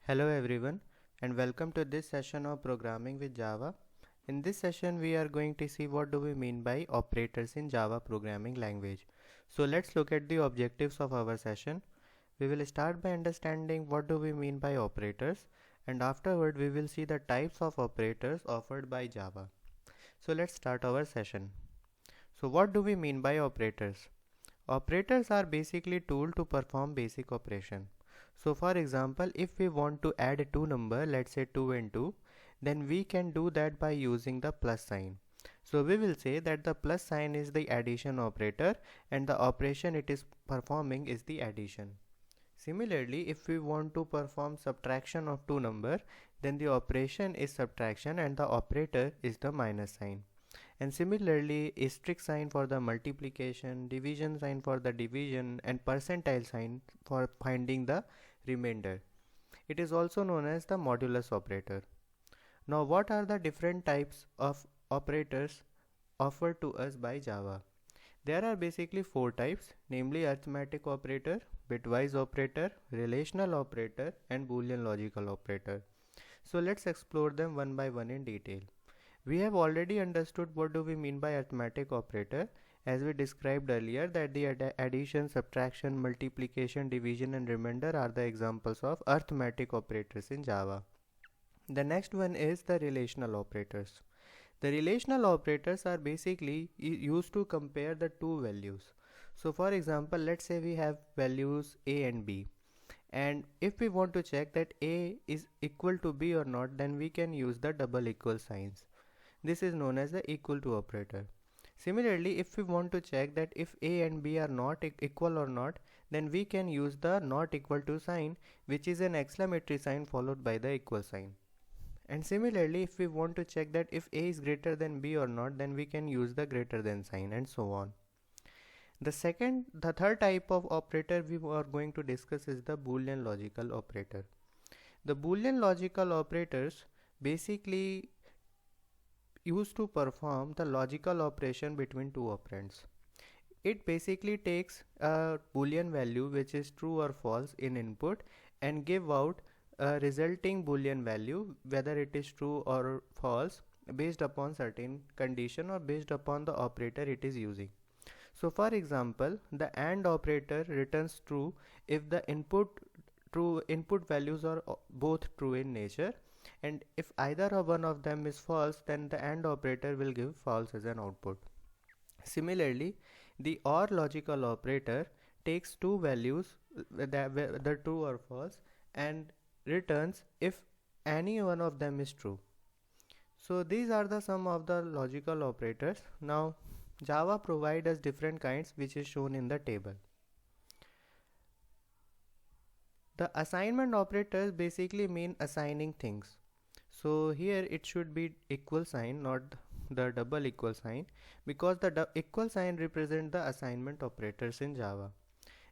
Hello everyone and welcome to this session of programming with Java. In this session we are going to see what do we mean by operators in Java programming language. So let's look at the objectives of our session. We will start by understanding what do we mean by operators, and afterward we will see the types of operators offered by Java. So let's start our session. So what do we mean by operators? Operators are basically tools to perform basic operation. So for example, if we want to add two numbers, let's say 2 and 2, then we can do that by using the plus sign. So we will say that the plus sign is the addition operator and the operation it is performing is the addition. Similarly, if we want to perform subtraction of two numbers, then the operation is subtraction and the operator is the minus sign. And similarly, asterisk sign for the multiplication, division sign for the division, and percentile sign for finding the remainder. It is also known as the modulus operator. Now, what are the different types of operators offered to us by Java? There are basically four types, namely arithmetic operator, bitwise operator, relational operator, and Boolean logical operator. So let's explore them one by one in detail. We have already understood what do we mean by arithmetic operator, as we described earlier that the addition, subtraction, multiplication, division and remainder are the examples of arithmetic operators in Java. The next one is the relational operators. The relational operators are basically used to compare the two values. So for example, let's say we have values a and b, and if we want to check that a is equal to b or not, then we can use the double equal signs. This is known as the equal to operator. Similarly, if we want to check that if a and b are not equal or not, then we can use the not equal to sign, which is an exclamatory sign followed by the equal sign. And similarly, if we want to check that if a is greater than b or not, then we can use the greater than sign, and so on. The third type of operator we are going to discuss is the Boolean logical operator. The Boolean logical operators basically used to perform the logical operation between two operands. It basically takes a Boolean value which is true or false in input and give out a resulting Boolean value, whether it is true or false, based upon certain condition or based upon the operator it is using. So for example, the AND operator returns true if the input values are both true in nature, and if either of one of them is false, then the AND operator will give false as an output. Similarly, the OR logical operator takes two values, whether true or false, and returns if any one of them is true. So these are the some of the logical operators. Now Java provides us different kinds, which is shown in the table. The assignment operators basically mean assigning things. So here it should be equal sign, not the double equal sign, because the equal sign represents the assignment operators in Java.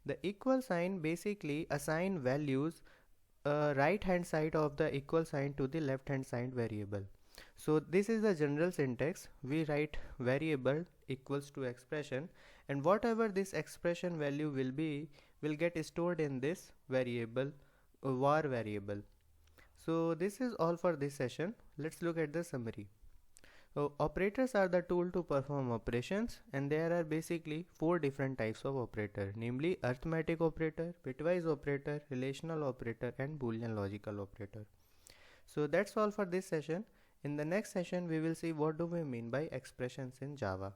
The equal sign basically assign values right hand side of the equal sign to the left hand side variable. So this is the general syntax. We write variable equals to expression, and whatever this expression value will be will get stored in this variable, var variable. So this is all for this session. Let's look at the summary. Operators are the tool to perform operations, and there are basically four different types of operator, namely arithmetic operator, bitwise operator, relational operator and Boolean logical operator. So that's all for this session. In the next session we will see what do we mean by expressions in Java.